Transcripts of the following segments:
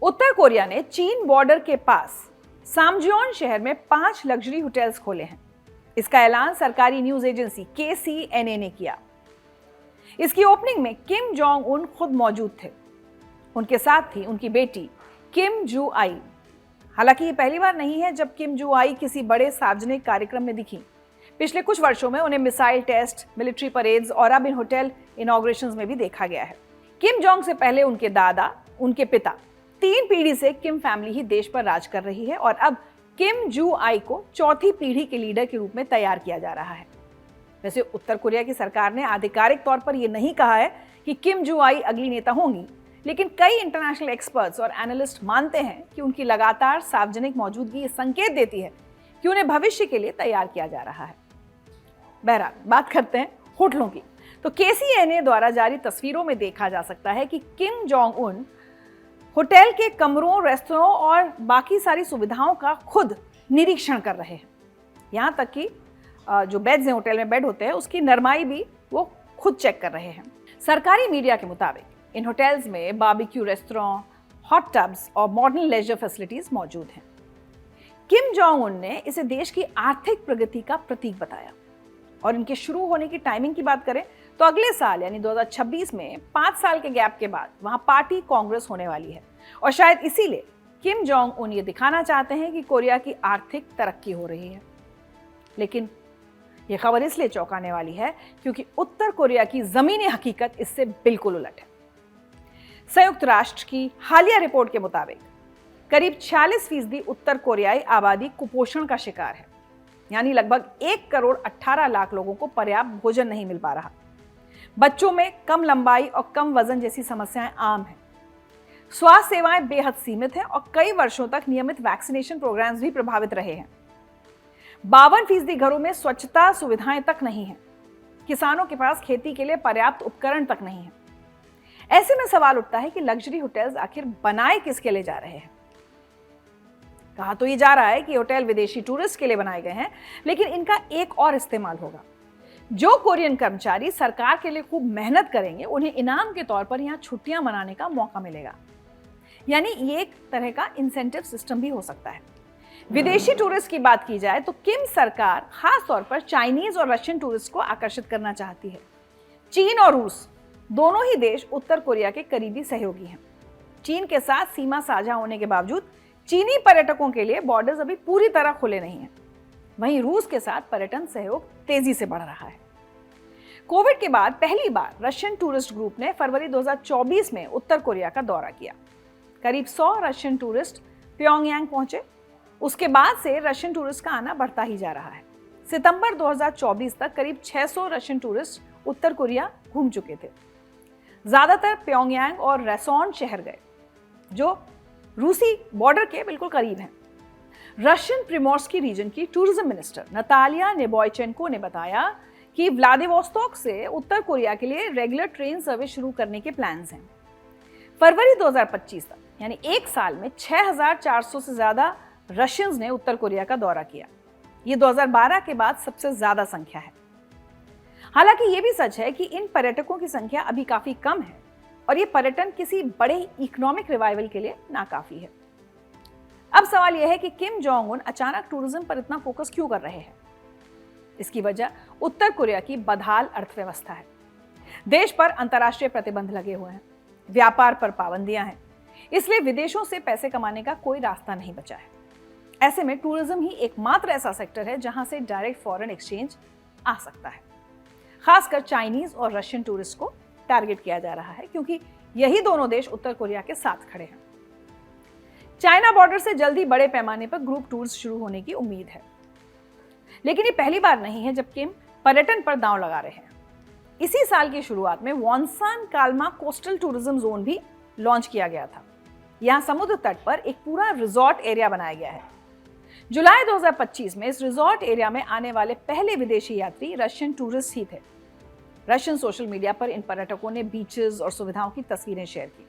उत्तर Korea ने चीन border के पास सामजियोन शहर में 5 लग्जरी होटल्स खोले हैं। इसका ऐलान सरकारी न्यूज एजेंसी KCNA ने किया। इसकी ओपनिंग में किम जोंग उन खुद मौजूद थे। उनके साथ थी उनकी बेटी किम जू आई। हालांकि ये पहली बार नहीं है जब किम जू आई किसी बड़े सार्वजनिक कार्यक्रम में दिखी। पिछले कुछ वर्षों में उन्हें मिसाइल टेस्ट, मिलिट्री परेड्स और अब इन होटल इनॉग्रेशंस में भी देखा गया है। किम जोंग से पहले उनके दादा, उनके पिता, 3 पीढ़ी से किम फैमिली ही देश पर राज कर रही है और अब किम जू आई को चौथी पीढ़ी के लीडर के रूप में तैयार किया जा रहा है। वैसे उत्तर कोरिया की सरकार ने आधिकारिक तौर पर यह नहीं कहा है कि किम जू आई अगली नेता होंगी, लेकिन कई इंटरनेशनल एक्सपर्ट्स और एनालिस्ट मानते हैं कि उनकी लगातार सार्वजनिक मौजूदगी ये संकेत देती है कि उन्हें भविष्य के लिए तैयार किया जा रहा है। बहरहाल, बात करते हैं होटलों की। तो KCNA द्वारा जारी तस्वीरों में देखा जा सकता है कि किम जोंग उन होटल के कमरों, रेस्तरां और बाकी सारी सुविधाओं का खुद निरीक्षण कर रहे हैं। यहाँ तक कि जो बेड्स हैं, होटल में बेड होते हैं, उसकी नरमाई भी वो खुद चेक कर रहे हैं। सरकारी मीडिया के मुताबिक इन होटल्स में बारबेक्यू रेस्तरां, हॉट टब्स और मॉडर्न लेजर फैसिलिटीज मौजूद हैं। किम जोंग उन ने इसे देश की आर्थिक प्रगति का प्रतीक बताया और इनके शुरू होने की टाइमिंग की बात करें तो अगले साल यानी 2026 में 5 साल के गैप के बाद वहां पार्टी कांग्रेस होने वाली है और शायद इसीलिए किम जोंग उन ये दिखाना चाहते हैं कि कोरिया की आर्थिक तरक्की हो रही है। लेकिन यह खबर इसलिए चौंकाने वाली है क्योंकि उत्तर कोरिया की जमीनी हकीकत इससे बिल्कुल उलट है। संयुक्त राष्ट्र की हालिया रिपोर्ट के मुताबिक करीब 46% उत्तर कोरियाई आबादी कुपोषण का शिकार है, यानी लगभग 1,18,00,000 लोगों को पर्याप्त भोजन नहीं मिल पा रहा। बच्चों में कम लंबाई और कम वजन जैसी समस्याएं आम हैं। स्वास्थ्य सेवाएं बेहद सीमित हैं और कई वर्षों तक नियमित वैक्सीनेशन प्रोग्राम्स भी प्रभावित रहे हैं। 52% घरों में स्वच्छता सुविधाएं तक नहीं है। किसानों के पास खेती के लिए पर्याप्त उपकरण तक नहीं है। ऐसे में सवाल उठता है कि लग्जरी होटल्स आखिर बनाए किसके लिए जा रहे हैं। कहा तो ये जा रहा है कि होटल विदेशी टूरिस्ट के लिए बनाए गए हैं, लेकिन इनका एक और इस्तेमाल होगा। जो कोरियन कर्मचारी सरकार के लिए खूब मेहनत करेंगे, उन्हें इनाम के तौर पर यहाँ छुट्टियां मनाने का मौका मिलेगा। यानी ये एक तरह का इंसेंटिव सिस्टम भी हो सकता है। विदेशी टूरिस्ट की बात की जाए तो किम सरकार खास तौर पर चाइनीज और रशियन टूरिस्ट को आकर्षित करना चाहती है। चीन और रूस दोनों ही देश उत्तर कोरिया के करीबी सहयोगी हैं। चीन के साथ सीमा साझा होने के बावजूद चीनी पर्यटकों के लिए बॉर्डर्स अभी पूरी तरह खुले नहीं हैं। वहीं रूस के साथ पर्यटन सहयोग तेजी से बढ़ रहा है। कोविड के बाद पहली बार रशियन टूरिस्ट ग्रुप ने फरवरी 2024 में उत्तर कोरिया का दौरा किया। करीब 100 रशियन टूरिस्ट प्योंगयांग पहुंचे। उसके बाद से रशियन टूरिस्ट का आना बढ़ता ही जा रहा है। सितंबर 2024 तक करीब 600 रशियन टूरिस्ट उत्तर कोरिया घूम चुके थे। ज्यादातर प्योंगयांग और रेसॉन शहर गए, जो रूसी बॉर्डर के बिल्कुल करीब हैं। रशियन प्रिमोर्स्की रीजन की टूरिज्म मिनिस्टर नतालिया नेबॉयचेंको ने बताया कि व्लादिवोस्तोक से उत्तर कोरिया के लिए रेगुलर ट्रेन सर्विस शुरू करने के प्लान्स हैं। फरवरी 2025 तक यानी एक साल में 6,400 से ज्यादा रशियंस ने उत्तर कोरिया का दौरा किया। ये 2012 के बाद सबसे ज्यादा संख्या है। हालांकि ये भी सच है कि इन पर्यटकों की संख्या अभी काफी कम है और ये पर्यटन किसी बड़े इकोनॉमिक रिवाइवल के लिए नाकाफी है। अब सवाल यह है कि किम जोंग उन अचानक टूरिज्म पर इतना फोकस क्यों कर रहे हैं। इसकी वजह उत्तर कोरिया की बदहाल अर्थव्यवस्था है। देश पर अंतर्राष्ट्रीय प्रतिबंध लगे हुए हैं, व्यापार पर पाबंदियां हैं, इसलिए विदेशों से पैसे कमाने का कोई रास्ता नहीं बचा है। ऐसे में टूरिज्म ही एकमात्र ऐसा सेक्टर है जहां से डायरेक्ट फॉरेन एक्सचेंज आ सकता है। खासकर चाइनीज और रशियन टूरिस्ट को टारगेट किया जा रहा है क्योंकि यही दोनों देश उत्तर कोरिया के साथ खड़े हैं। चाइना बॉर्डर से जल्दी बड़े पैमाने पर ग्रुप टूर्स शुरू होने की उम्मीद है, लेकिन ये पहली बार नहीं है जब किम पर्यटन पर दांव लगा रहे हैं। इसी साल की शुरुआत में वॉन्सान काल्मा कोस्टल टूरिज्म जोन भी लॉन्च किया गया था। यहाँ समुद्र तट पर एक पूरा रिजॉर्ट एरिया बनाया गया है। जुलाई 2025 में इस रिजॉर्ट एरिया में आने वाले पहले विदेशी यात्री रशियन टूरिस्ट ही थे। रशियन सोशल मीडिया पर इन पर्यटकों ने बीचेस और सुविधाओं की तस्वीरें शेयर की।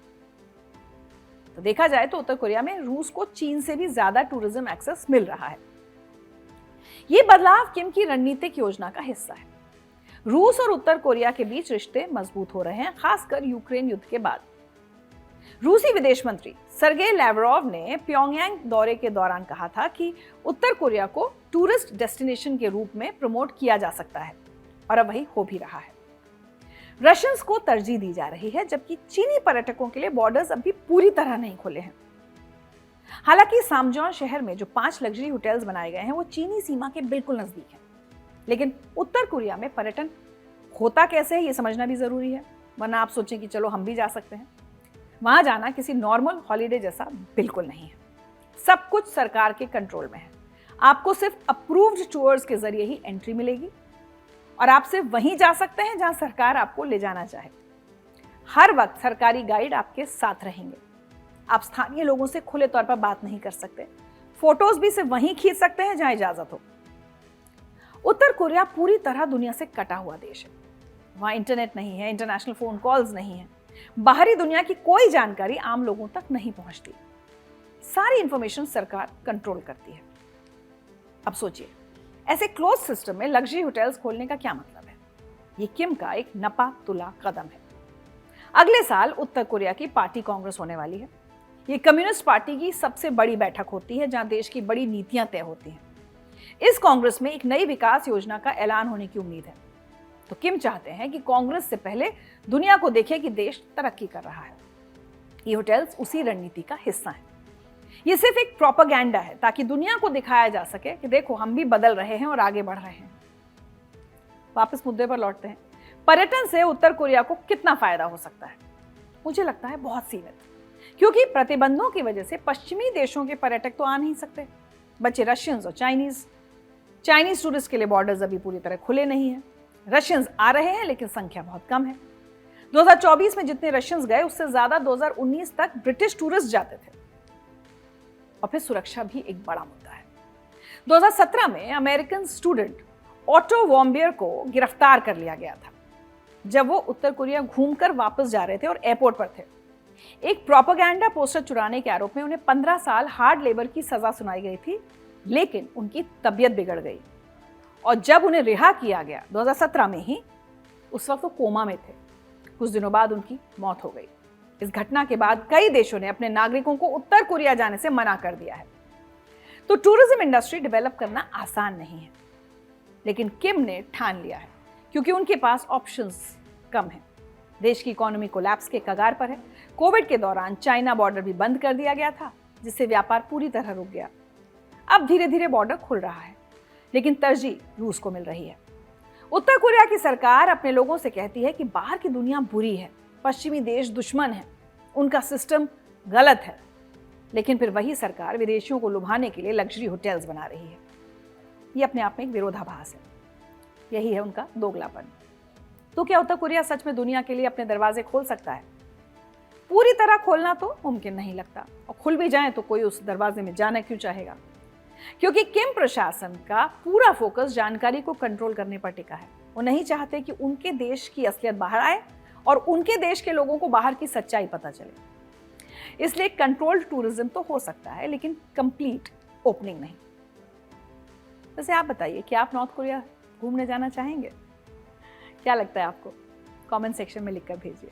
तो देखा जाए तो उत्तर कोरिया में रूस को चीन से भी ज्यादा टूरिज्म एक्सेस मिल रहा है। ये बदलाव किम की रणनीतिक योजना का हिस्सा है। रूस और उत्तर कोरिया के बीच रिश्ते मजबूत हो रहे हैं, खासकर यूक्रेन युद्ध के बाद। रूसी विदेश मंत्री सर्गेई लैवरोव ने प्योंगयांग दौरे के दौरान कहा था कि उत्तर कोरिया को टूरिस्ट डेस्टिनेशन के रूप में प्रमोट किया जा सकता है, और अब वही हो भी रहा है। रशियंस को तरजीह दी जा रही है, जबकि चीनी पर्यटकों के लिए बॉर्डर्स अभी पूरी तरह नहीं खुले हैं। हालांकि सामजोन शहर में जो 5 लग्जरी होटल्स बनाए गए हैं वो चीनी सीमा के बिल्कुल नजदीक हैं, लेकिन उत्तर कोरिया में पर्यटन होता कैसे है ये समझना भी जरूरी है, वरना आप सोचें कि चलो हम भी जा सकते हैं। वहां जाना किसी नॉर्मल हॉलीडे जैसा बिल्कुल नहीं है। सब कुछ सरकार के कंट्रोल में है। आपको सिर्फ अप्रूव्ड टूर्स के जरिए ही एंट्री मिलेगी और आप सिर्फ वहीं जा सकते हैं जहां सरकार आपको ले जाना चाहे। हर वक्त सरकारी गाइड आपके साथ रहेंगे। आप स्थानीय लोगों से खुले तौर पर बात नहीं कर सकते। फोटोज भी सिर्फ वहीं खींच सकते हैं जहां इजाजत हो। उत्तर कोरिया पूरी तरह दुनिया से कटा हुआ देश है। वहां इंटरनेट नहीं है, इंटरनेशनल फोन कॉल्स नहीं है, बाहरी दुनिया की कोई जानकारी आम लोगों तक नहीं पहुंचती। सारी इंफॉर्मेशन सरकार कंट्रोल करती है। अब सोचिए, ऐसे क्लोज सिस्टम में लग्जरी होटल्स खोलने का क्या मतलब है? ये किम का एक नपा तुला कदम है। अगले साल उत्तर कोरिया की पार्टी कांग्रेस होने वाली है। ये कम्युनिस्ट पार्टी की सबसे बड़ी बैठक होती है जहां देश की बड़ी नीतियां तय होती हैं। इस कांग्रेस में एक नई विकास योजना का ऐलान होने की उम्मीद है। तो किम चाहते हैं कि कांग्रेस से पहले दुनिया को देखे कि देश तरक्की कर रहा है। ये होटल्स उसी रणनीति का हिस्सा हैं। ये सिर्फ एक प्रोपेगेंडा है ताकि दुनिया को दिखाया जा सके कि देखो हम भी बदल रहे हैं और आगे बढ़ रहे हैं। वापस मुद्दे पर लौटते हैं। पर्यटन से उत्तर कोरिया को कितना फायदा हो सकता है? मुझे लगता है बहुत सीमित, क्योंकि प्रतिबंधों की वजह से पश्चिमी देशों के पर्यटक तो आ नहीं सकते। बचे रशियंस और चाइनीज टूरिस्ट के लिए बॉर्डर्स अभी पूरी तरह खुले नहीं है। रशियंस आ रहे हैं लेकिन संख्या बहुत कम है। 2024 में जितने रशियंस गए उससे ज्यादा 2019 तक ब्रिटिश टूरिस्ट जाते थे। और फिर सुरक्षा भी एक बड़ा मुद्दा है। 2017 में अमेरिकन स्टूडेंट ऑटो वॉम्बियर को गिरफ्तार कर लिया गया था जब वो उत्तर कोरिया घूमकर वापस जा रहे थे और एयरपोर्ट पर थे। एक प्रोपेगेंडा पोस्टर चुराने के आरोप में उन्हें 15 साल हार्ड लेबर की सजा सुनाई गई थी, लेकिन उनकी तबीयत बिगड़ गई और जब उन्हें रिहा किया गया 2017 में ही, उस वक्त वो कोमा में थे। कुछ दिनों बाद उनकी मौत हो गई। इस घटना के बाद कई देशों ने अपने नागरिकों को उत्तर कोरिया जाने से मना कर दिया है। तो टूरिज्म इंडस्ट्री डेवलप करना आसान नहीं है, लेकिन किम ने ठान लिया है क्योंकि उनके पास ऑप्शंस कम हैं। देश की इकोनॉमी कोलैप्स के कगार पर है। कोविड के दौरान चाइना बॉर्डर भी बंद कर दिया गया था, जिससे व्यापार पूरी तरह रुक गया। अब धीरे धीरे बॉर्डर खुल रहा है, लेकिन तरजीह रूस को मिल रही है। उत्तर कोरिया की सरकार अपने लोगों से कहती है कि बाहर की दुनिया बुरी है, पश्चिमी देश दुश्मन है, उनका सिस्टम गलत है, लेकिन फिर वही सरकार विदेशियों को लुभाने के लिए लग्जरी होटल्स बना रही है। ये अपने आप में एक विरोधाभास है। यही है उनका दोगलापन। तो क्या उत्तर कोरिया सच में दुनिया के लिए अपने दरवाजे खोल सकता है? पूरी तरह खोलना तो मुमकिन नहीं लगता, और खुल भी जाए तो कोई उस दरवाजे में जाना क्यों चाहेगा? क्योंकि किम प्रशासन का पूरा फोकस जानकारी को कंट्रोल करने पर टिका है। वो नहीं चाहते कि उनके देश की असलियत बाहर आए और उनके देश के लोगों को बाहर की सच्चाई पता चले। इसलिए कंट्रोल्ड टूरिज्म तो हो सकता है, लेकिन कंप्लीट ओपनिंग नहीं। वैसे आप बताइए, क्या आप नॉर्थ कोरिया घूमने जाना चाहेंगे? क्या लगता है आपको? कमेंट सेक्शन में लिखकर भेजिए।